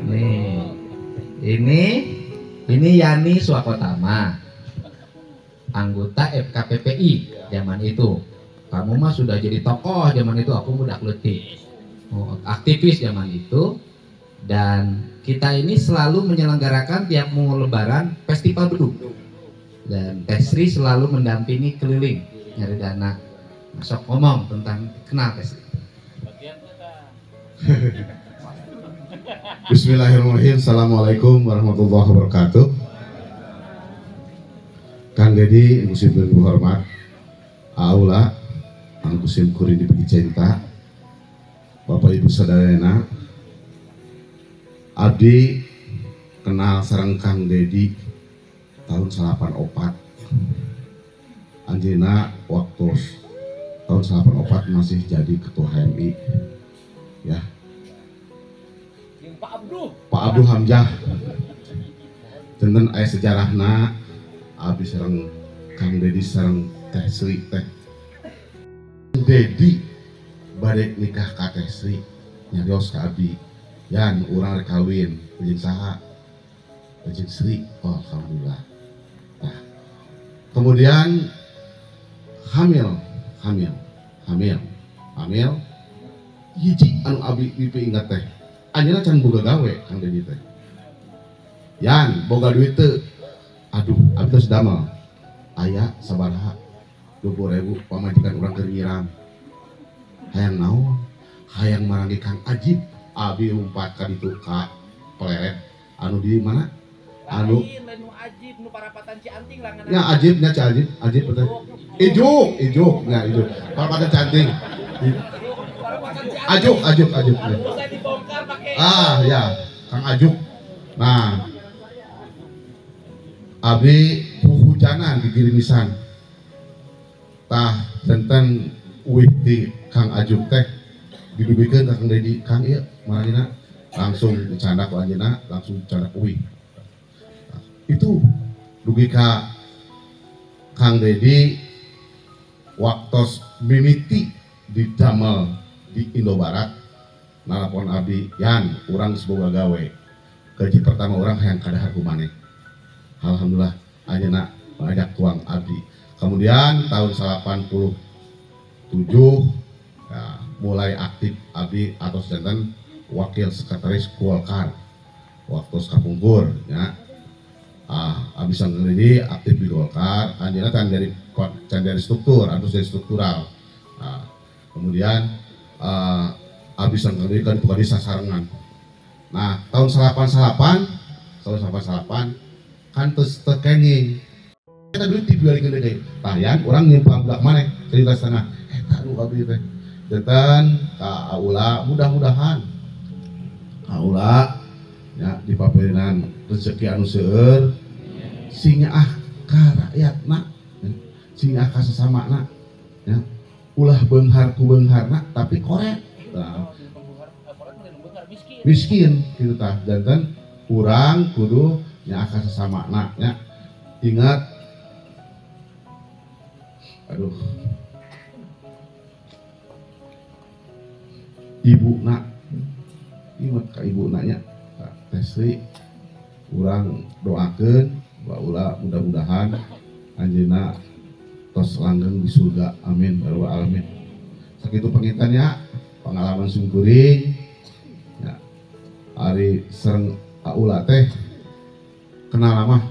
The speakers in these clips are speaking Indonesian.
Nih, ini Yani Swakotama, anggota FKPPI zaman itu. Kamu mah sudah jadi tokoh zaman itu, aku udah kletik. Aktivis zaman itu. Dan kita ini selalu menyelenggarakan tiap mau lebaran festival beduk. Dan Teh Sri selalu mendampingi keliling nyari dana. Masuk ngomong tentang kenal Teh Sri. Bismillahirrahmanirrahim. Assalamualaikum warahmatullahi wabarakatuh. Kang Dedi, musim berhormat, Aula, musim kuring diberi cinta, Bapak Ibu Saudara, Abdi kenal sareng Kang Dedi tahun 84. Anjina waktu tahun 84 masih jadi ketua HMI, ya. Pak Abdul Hamzah, tenten aya sejarahna Abdi sareng Kang Dedi sareng Teh Sri teh. Dedi bade nikah ka Teh Sri nyarios ka Abdi. Yan urang rek kawin jeung saha? Jeung Sri. Oh, alhamdulillah. Nah, kemudian hamil hiji anu Abdi ingat teh. Anjeunna can boga gawe Kang Dedi teh. Yan boga duit teu. Aduh, Abdi tos damel. Aya sabaraha? 20.000 pamajikan urang keur nyiram. Hayang naon? Hayang marangi Kang Ajib. Abi umpat ka ditu ka peleret anu di mana? Anu Ajib nu parapatan Cianting lah ngana. Ya Ajib betul. Ijuk nya ijuk. Parapatan Cianting. Ajuk. Dibongkar pakai. Ah ya, Kang Ajuk. Nah, Abi hujanan di Girimisan. Tah tenten uih di Kang Ajuk teh didubikeun ka Kang Dedi. Kang ieu marana langsung bercanda ku anjeunna, langsung bercanda uih. Nah, itu dugi ka Kang Dedi waktos mimiti di damel di Indobarat. Nalapon Abdi, yan urang semoga gawe. Gaji pertama orang hayang kadahar ku maneh. Alhamdulillah ayeuna ngajak tuang Abdi. Kemudian tahun 87 ya, mulai aktif Abdi atau sedangkan wakil sekretaris Golkar waktu kapungkur ya. Abdi Sang Dedi aktif di Golkar, anjeunna can dari struktur atau dari struktural. Nah, kemudian Abdi Sang Dedi kan bukan di sasarangan. Nah, tahun 88 kan terus terkenging. Kita dulu dibalik gede. Tayang orang nyimpang belak mana cerita setengah. Tahu Abdi teh. Detan ka Aula mudah-mudahan Aula ya di paperinan rezeki anu seueur sinyaah ka rakyatna sinyaah ka sasamana ya ulah beunghar ku beungharna tapi korek nah, miskin gitu tah janten urang kudu nyaah ka sasamana ya ingat aduh ibu nak ingat ka ibu nanya Teh Sri urang doakeun baula mudah-mudahan anjeunna tos langgeng di surga amin ya rabbal alamin sakitu pengintannya pengalaman sungkuring ya ari sareng aula teh kenal lama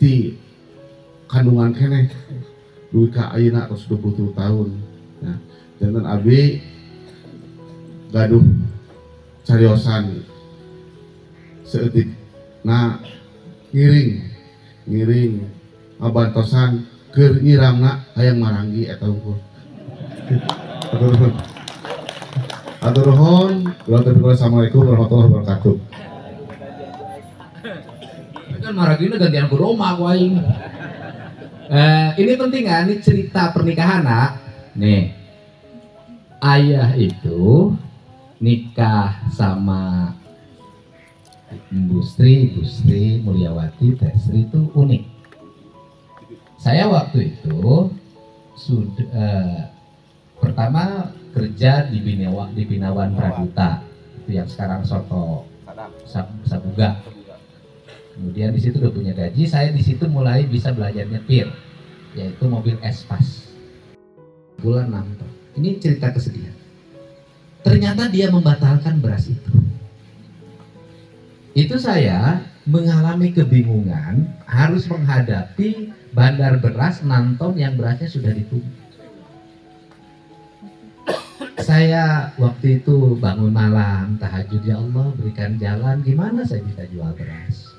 ti kandungan keneh duit ka ayeuna tos 20 tahun ya janten Abi gaduh cariosan seetik nah ngiring ngabantosan keur nyiramna hayang maranggi eta unggul atur nuhun assalamualaikum warahmatullahi wabarakatuh. Kan maragina gantian ku Roma ku aing. Ini penting kan, ini cerita pernikahan nak. Nih, ayah itu nikah sama Ibu Sri Mulyawati Teh Sri itu unik. Saya waktu itu sudah pertama kerja di Binawan Praduta itu yang sekarang soto Sabuga. Kemudian di situ udah punya gaji, saya di situ mulai bisa belajar nyetir, yaitu mobil Espas. Bulan 6 ton. Ini cerita kesedihan. Ternyata dia membatalkan beras itu. Itu saya mengalami kebingungan, harus menghadapi bandar beras 6 ton yang berasnya sudah ditumbuk. Saya waktu itu bangun malam, tahajud, ya Allah berikan jalan, gimana saya bisa jual beras.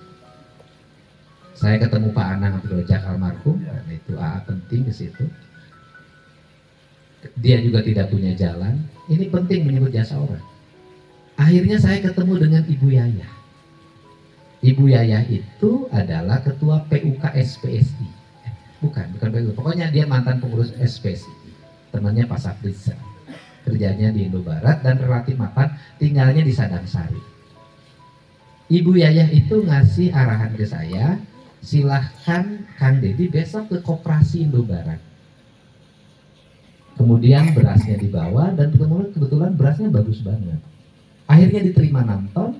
Saya ketemu Pak Anang Abdul Rojak almarhum, dan itu penting ke situ. Dia juga tidak punya jalan. Ini penting menyebut jasa orang. Akhirnya saya ketemu dengan Ibu Yayah. Ibu Yayah itu adalah ketua PUK SPSI. Bukan PUK. Pokoknya dia mantan pengurus SPSI. Temannya Pak Saprisa. Kerjanya di Indobarat dan relatif mapan, tinggalnya di Sadang Sari. Ibu Yayah itu ngasih arahan ke saya, silahkan Kang Dedi besok ke Koperasi Indobarat. Kemudian berasnya dibawa dan kebetulan berasnya bagus banget. Akhirnya diterima 6 ton.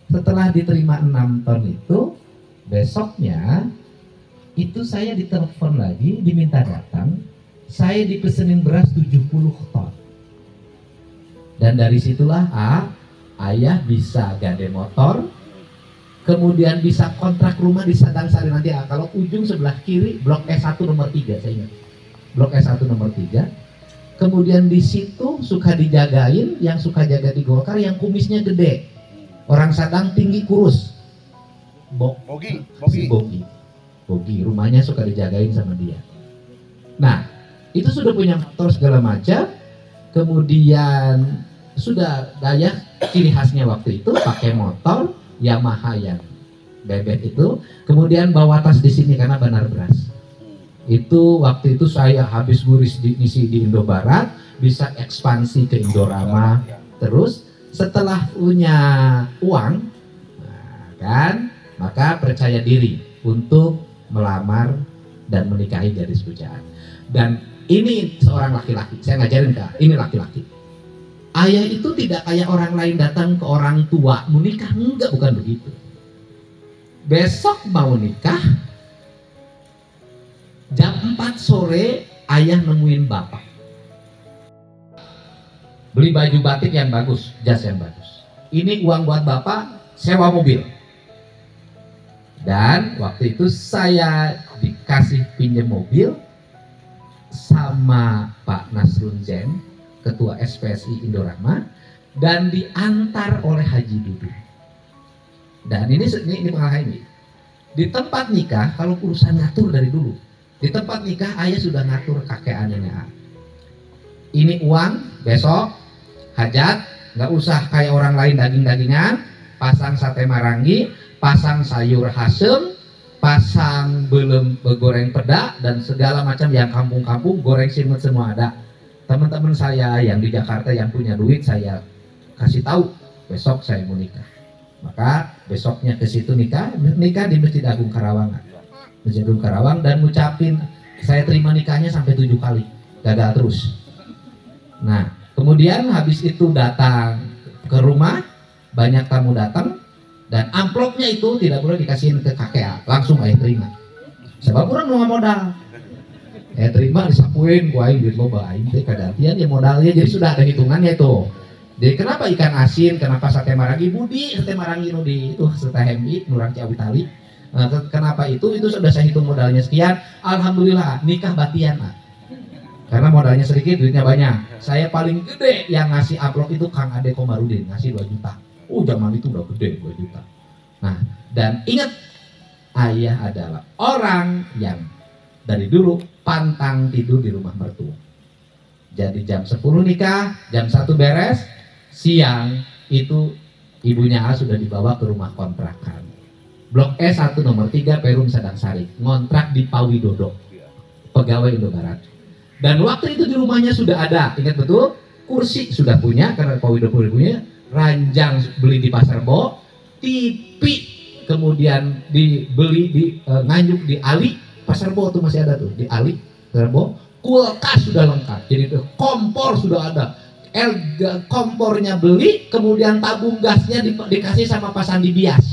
Setelah diterima 6 ton itu, besoknya itu saya ditelepon lagi, diminta datang. Saya dipesenin beras 70 ton. Dan dari situlah ayah bisa gade motor, kemudian bisa kontrak rumah di Sadang Sari nanti. Kalau ujung sebelah kiri Blok S1 nomor 3, saya ingat. Blok S1 nomor 3. Kemudian di situ suka dijagain, yang suka jaga di Golkar yang kumisnya gede. Orang Sadang tinggi kurus. Bogi, rumahnya suka dijagain sama dia. Nah, itu sudah punya motor segala macam. Kemudian sudah daya ciri khasnya waktu itu pakai motor Yamaha yang bebek itu. Kemudian bawa tas di sini karena bandar beras. Itu waktu itu saya habis guris ngisi di Indobarat, bisa ekspansi ke Indorama. Terus setelah punya uang, maka percaya diri untuk melamar dan menikahi gadis pujaan. Dan ini seorang laki-laki, saya ngajarin Kak, ini laki-laki. Ayah itu tidak kayak orang lain datang ke orang tua mau nikah, enggak, bukan begitu. Besok mau nikah, jam 4 sore ayah nemuin bapak. Beli baju batik yang bagus, jas yang bagus. Ini uang buat bapak sewa mobil. Dan waktu itu saya dikasih pinjam mobil sama Pak Nasrun Zen, Ketua SPSI Indorama, dan diantar oleh Haji Dudu. Dan ini pengalaman ini. Di tempat nikah, kalau urusan ngatur dari dulu, di tempat nikah ayah sudah ngatur kakek anehnya. Ini uang besok hajat, nggak usah kayak orang lain daging-dagingan, pasang sate marangi, pasang sayur hasem, pasang belum goreng peda dan segala macam yang kampung-kampung, goreng simut semua ada. Teman-teman saya yang di Jakarta yang punya duit saya kasih tahu besok saya mau nikah. Maka besoknya ke situ nikah di Masjid Agung Karawangan. Masjid Agung Karawang, dan ngucapin saya terima nikahnya sampai 7 kali, gagal terus. Nah, kemudian habis itu datang ke rumah, banyak tamu datang. Dan amplopnya itu tidak boleh dikasihin ke kakek, langsung ayah terima. Sebab orang nggak modal. Terima disapuin, gua duit loba aing teh kadatian ya modalnya, jadi sudah ada hitungannya itu. Jadi kenapa ikan asin, kenapa sate marangi budi, sate marangi nu di itu sate hembi nurang Ciawi Tali. Kenapa itu sudah saya hitung modalnya sekian. Alhamdulillah nikah batian. Karena modalnya sedikit, duitnya banyak. Saya paling gede yang ngasih amplop itu Kang Ade Komarudin, ngasih 2 juta. Zaman itu udah gede 2 juta. Nah, dan ingat, ayah adalah orang yang dari dulu pantang tidur di rumah mertua. Jadi jam 10 nikah, jam 1 beres, siang itu ibunya A sudah dibawa ke rumah kontrakan. Blok S1 nomor 3 Perum Sadang Sari, ngontrak di Pawidodo, pegawai Indobarat. Dan waktu itu di rumahnya sudah ada, ingat betul, kursi sudah punya karena Pawidodo punya, ranjang beli di Pasar Bo, TV kemudian dibeli di Nganjuk di Ali, Pasar Bo tuh masih ada tuh di Ali, Pasar Bo, kulkas sudah lengkap, jadi kompor sudah ada, kompornya beli, kemudian tabung gasnya dikasih sama Pak Sandi Bias.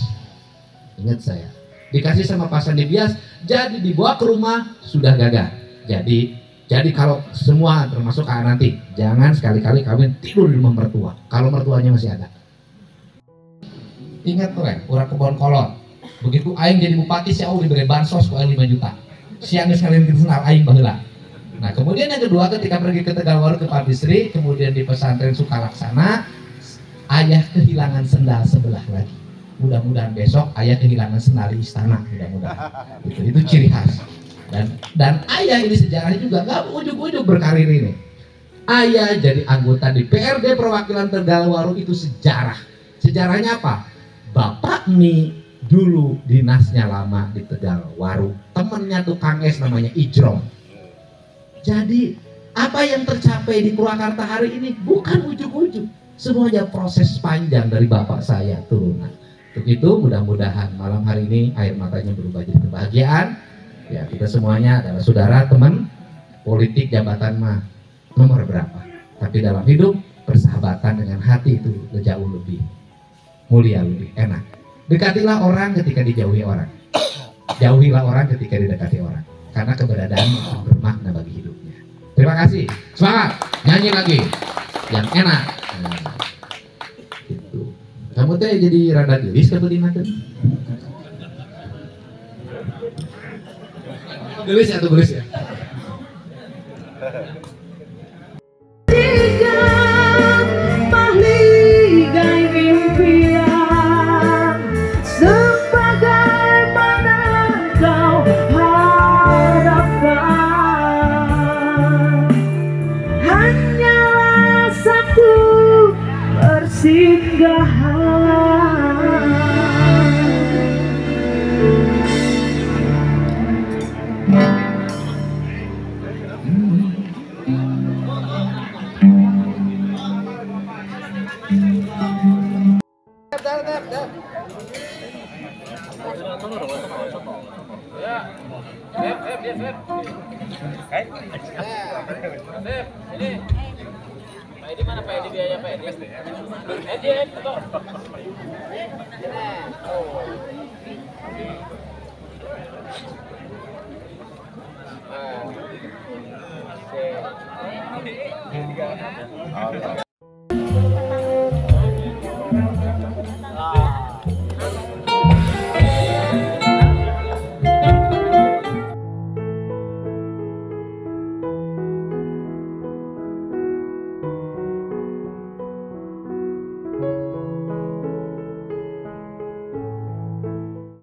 Ingat saya, dikasih sama Pak Sandi Bias, jadi dibawa ke rumah sudah gagal. Jadi kalau semua termasuk nanti, jangan sekali-kali kawin tidur di rumah mertua. Kalau mertuanya masih ada. Ingat tuh urang kebon kolot. Begitu aing jadi bupati, si Allah diberi bansos ku 5 juta. Siang sekalian kenal aing baheula. Nah kemudian yang kedua, ketika pergi ke Tegalwaru ke Pak Bisri, kemudian di pesantren Sukalaksana, ayah kehilangan sendal sebelah lagi. Mudah-mudahan besok ayah kehilangan sendal di istana, mudah-mudahan. Itu ciri khas. Dan ayah ini sejarahnya juga nggak ujuk-ujuk berkarir ini. Ayah jadi anggota di PRD perwakilan Tegalwaru itu sejarah. Sejarahnya apa? Bapak nih dulu dinasnya lama di Tegalwaru, temennya tuh Kang Es namanya Ijrom. Jadi apa yang tercapai di Purwakarta hari ini bukan ujuk-ujuk, semuanya proses panjang dari bapak saya turunan. Untuk itu mudah-mudahan malam hari ini air matanya berubah jadi kebahagiaan. Ya kita semuanya adalah saudara, teman, politik jabatan mah nomor berapa. Tapi dalam hidup persahabatan dengan hati itu jauh lebih mulia, lebih enak. Dekatilah orang ketika dijauhi orang. Jauhilah orang ketika didekati orang. Karena keberadaan bermakna bagi hidupnya. Terima kasih. Semangat. Nyanyi lagi. Yang enak. Nah, gitu. Kamu teh jadi rada gelis ke bedina teh. Gelis ya tuh gelis ya. Ini Pak Edi mana Pak Edi biaya Pak Edi? Edi tuh. Oke.